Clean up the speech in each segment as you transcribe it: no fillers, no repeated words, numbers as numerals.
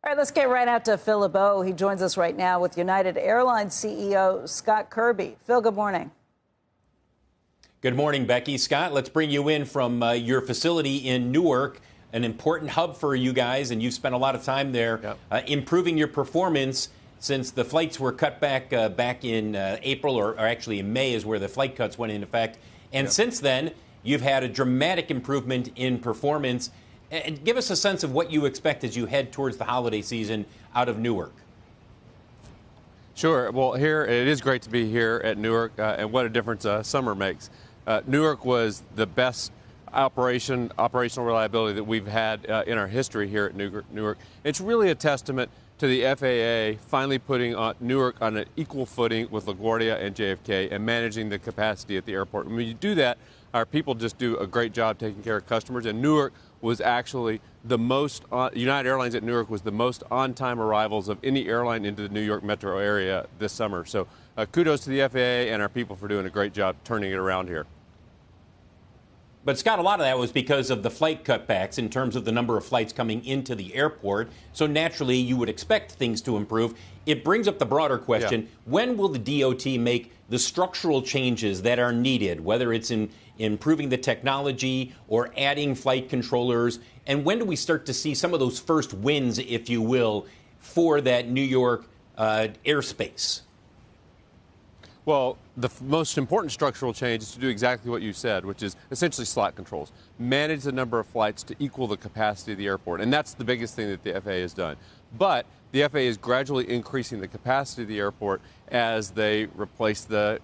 All right, let's get right out to Phil LeBeau. He joins us right now with United Airlines CEO Scott Kirby. Phil, good morning. Good morning, Becky. Scott, let's bring you in from your facility in Newark, an important hub for you guys, and you've spent a lot of time there improving your performance since the flights were cut back in April, or actually in May is where the flight cuts went into effect. And since then, you've had a dramatic improvement in performance. And give us a sense of what you expect as you head towards the holiday season out of Newark. Sure. Well, here it is great to be here at Newark, and what a difference summer makes. Newark was the best operational reliability that we've had in our history here at Newark. It's really a testament to the FAA finally putting Newark on an equal footing with LaGuardia and JFK and managing the capacity at the airport. And when you do that, our people just do a great job taking care of customers. And Newark was actually the most, United Airlines at Newark was the most on-time arrivals of any airline into the New York metro area this summer. So kudos to the FAA and our people for doing a great job turning it around here. But, Scott, a lot of that was because of the flight cutbacks in terms of the number of flights coming into the airport. So naturally, you would expect things to improve. It brings up the broader question, when will the DOT make the structural changes that are needed, whether it's in improving the technology or adding flight controllers? And when do we start to see some of those first wins, if you will, for that New York airspace? Well, the most important structural change is to do exactly what you said, which is essentially slot controls. Manage the number of flights to equal the capacity of the airport. And that's the biggest thing that the FAA has done. But the FAA is gradually increasing the capacity of the airport as they replace the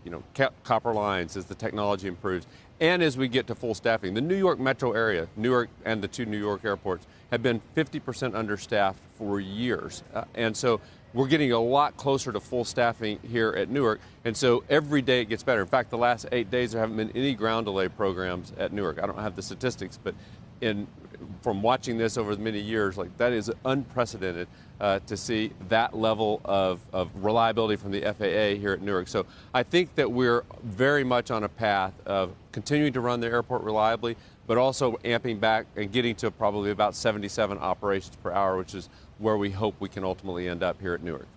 copper lines, as the technology improves, and as we get to full staffing. The New York metro area, Newark and the two New York airports, have been 50% understaffed for years. And so we're getting a lot closer to full staffing here at Newark, and so every day it gets better. In fact, the last 8 days there haven't been any ground delay programs at Newark. I don't have the statistics, but from watching this over many years, that is unprecedented to see that level of reliability from the FAA here at Newark. So I think that we're very much on a path of continuing to run the airport reliably, but also amping back and getting to probably about 77 operations per hour, which is where we hope we can ultimately end up here at Newark.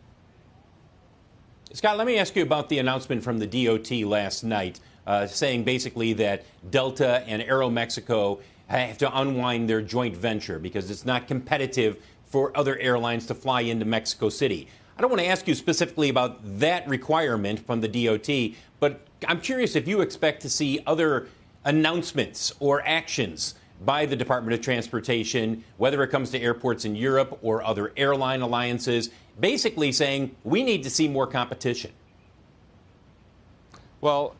Scott, let me ask you about the announcement from the DOT last night, saying basically that Delta and Aeromexico have to unwind their joint venture because it's not competitive for other airlines to fly into Mexico City. I don't want to ask you specifically about that requirement from the DOT, but I'm curious if you expect to see other announcements or actions by the Department of Transportation, whether it comes to airports in Europe or other airline alliances, basically saying we need to see more competition. Well,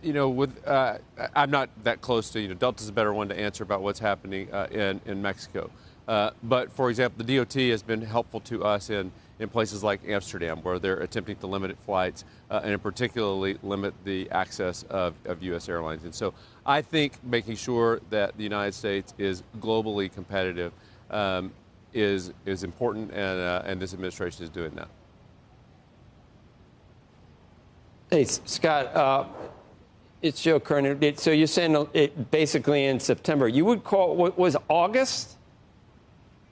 I'm not that close to, Delta's a better one to answer about what's happening in Mexico. But, for example, the DOT has been helpful to us in places like Amsterdam, where they're attempting to limit flights and particularly limit the access of U.S. airlines. And so I think making sure that the United States is globally competitive is important, and this administration is doing that. Hey, Scott, it's Joe Kerner. So you're saying it basically in September. You would call, what was August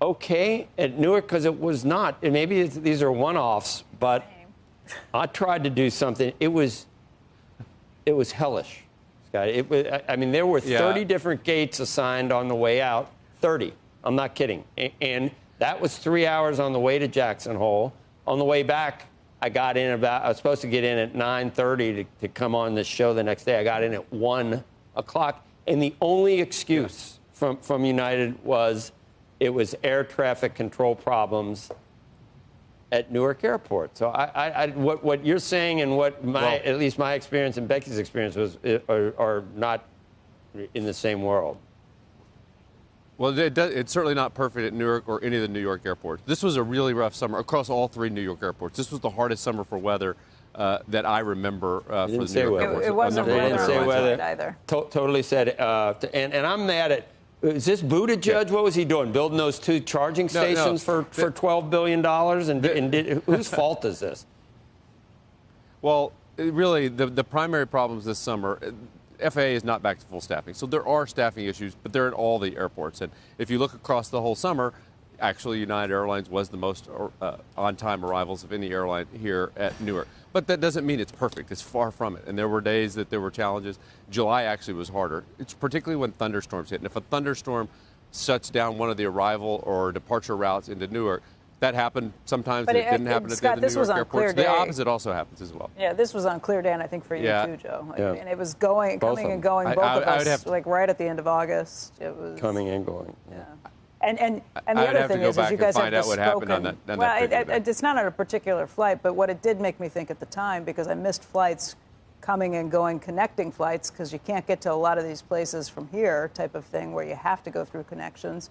okay at Newark? Because it was not. And maybe these are one-offs, but I tried to do something. It was hellish, Scott. It was, I mean, there were 30 different gates assigned on the way out. 30. I'm not kidding. And that was 3 hours on the way to Jackson Hole. On the way back, I was supposed to get in at 9:30 to come on this show the next day. I got in at 1 o'clock. And the only excuse from United was it was air traffic control problems at Newark Airport. So what you're saying and what at least my experience and Becky's experience are not in the same world. Well, it's certainly not perfect at Newark or any of the New York airports. This was a really rough summer across all three New York airports. This was the hardest summer for weather that I remember for the New York airports. It wasn't weather either. Totally said. And I'm mad at. Is this Buttigieg? What was he doing? Building those two charging stations for $12 billion? And whose fault is this? Well, really, the primary problems this summer, FAA is not back to full staffing. So there are staffing issues, but they're at all the airports. And if you look across the whole summer, Actually, United Airlines was the most on-time arrivals of any airline here at Newark. But that doesn't mean it's perfect. It's far from it. And there were days that there were challenges. July actually was harder. It's particularly when thunderstorms hit. And if a thunderstorm shuts down one of the arrival or departure routes into Newark, that happened sometimes, and it didn't happen at the other New York airports. The opposite also happens as well. Yeah, this was on clear day, and I think for you too, Joe. Yeah. And it was coming and going, both of us, like right at the end of August. It was coming and going. Yeah. And the other thing is you guys have bespoken. It's not on a particular flight, but what it did make me think at the time, because I missed flights coming and going, connecting flights, because you can't get to a lot of these places from here, type of thing, where you have to go through connections.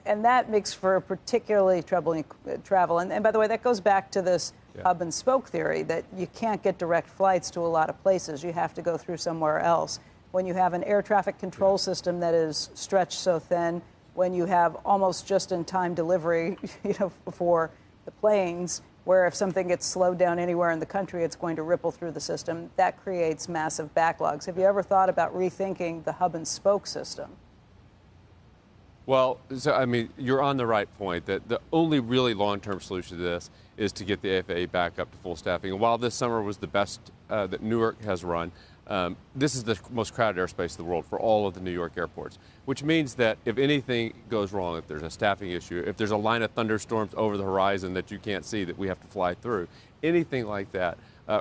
And that makes for particularly troubling travel. And by the way, that goes back to this hub and spoke theory, that you can't get direct flights to a lot of places. You have to go through somewhere else. When you have an air traffic control system that is stretched so thin, when you have almost just-in-time delivery, for the planes, where if something gets slowed down anywhere in the country, it's going to ripple through the system. That creates massive backlogs. Have you ever thought about rethinking the hub and spoke system? Well, so, I mean, you're on the right point that the only really long-term solution to this is to get the FAA back up to full staffing. And while this summer was the best that Newark has run, this is the most crowded airspace in the world for all of the New York airports, which means that if anything goes wrong, if there's a staffing issue, if there's a line of thunderstorms over the horizon that you can't see that we have to fly through, anything like that,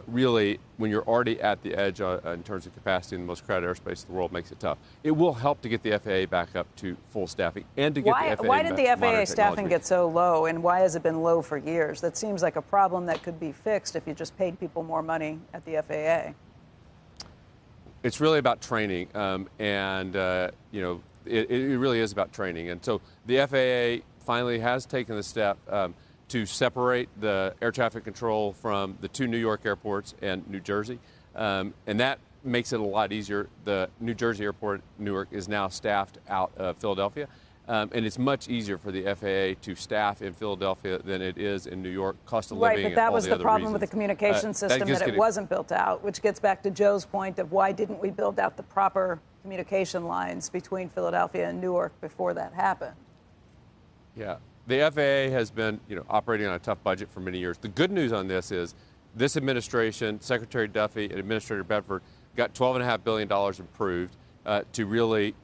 really, when you're already at the edge in terms of capacity in the most crowded airspace in the world, makes it tough. It will help to get the FAA back up to full staffing and to get the FAA Why did the FAA staffing technology. get so low, and why has it been low for years? That seems like a problem that could be fixed if you just paid people more money at the FAA. It's really about training, it really is about training. And so the FAA finally has taken the step to separate the air traffic control from the two New York airports and New Jersey. And that makes it a lot easier. The New Jersey airport, Newark, is now staffed out of Philadelphia. And it's much easier for the FAA to staff in Philadelphia than it is in New York. Cost of living, right, but that was the problem reasons. with the communication system, that it wasn't built out, which gets back to Joe's point of why didn't we build out the proper communication lines between Philadelphia and Newark before that happened? Yeah, the FAA has been operating on a tough budget for many years. The good news on this is this administration, Secretary Duffy and Administrator Bedford, got $12.5 billion approved to really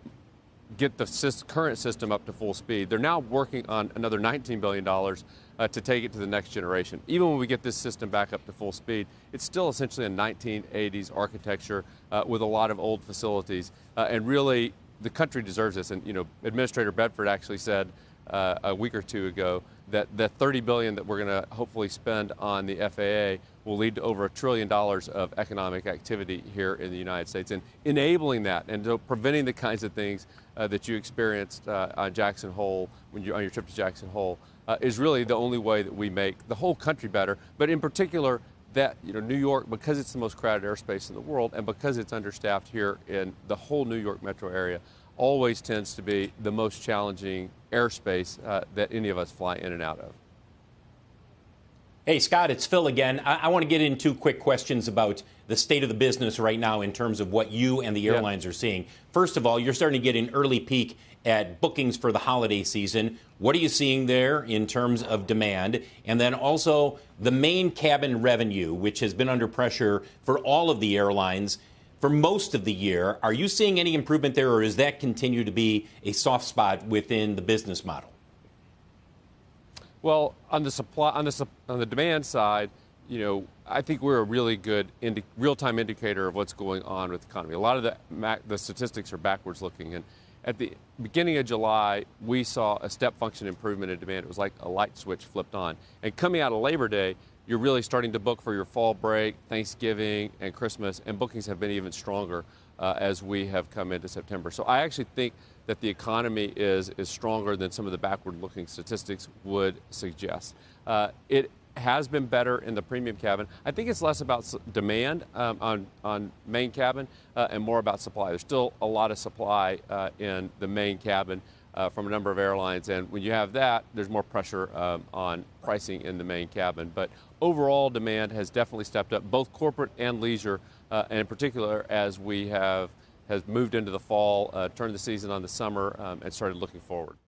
get the current system up to full speed. They're now working on another $19 billion to take it to the next generation. Even when we get this system back up to full speed, it's still essentially a 1980s architecture with a lot of old facilities. And really, the country deserves this. And Administrator Bedford actually said a week or two ago that the $30 billion that we're going to hopefully spend on the FAA will lead to over $1 trillion of economic activity here in the United States. And enabling that and preventing the kinds of things that you experienced on Jackson Hole, on your trip to Jackson Hole, is really the only way that we make the whole country better. But in particular, that New York, because it's the most crowded airspace in the world and because it's understaffed here in the whole New York metro area, always tends to be the most challenging airspace that any of us fly in and out of. Hey, Scott, it's Phil again. I want to get into quick questions about the state of the business right now in terms of what you and the airlines are seeing. First of all, you're starting to get an early peek at bookings for the holiday season. What are you seeing there in terms of demand? And then also the main cabin revenue, which has been under pressure for all of the airlines for most of the year. Are you seeing any improvement there, or does that continue to be a soft spot within the business model? Well, on the demand side, I think we're a really good real-time indicator of what's going on with the economy. A lot of the statistics are backwards looking, and at the beginning of July, we saw a step function improvement in demand. It was like a light switch flipped on. And coming out of Labor Day, you're really starting to book for your fall break, Thanksgiving, and Christmas, and bookings have been even stronger as we have come into September. So I actually think that the economy is stronger than some of the backward-looking statistics would suggest. It has been better in the premium cabin. I think it's less about demand on main cabin and more about supply. There's still a lot of supply in the main cabin from a number of airlines, and when you have that, there's more pressure on pricing in the main cabin. But overall demand has definitely stepped up, both corporate and leisure, and in particular as we has moved into the fall, turned the season on the summer, and started looking forward.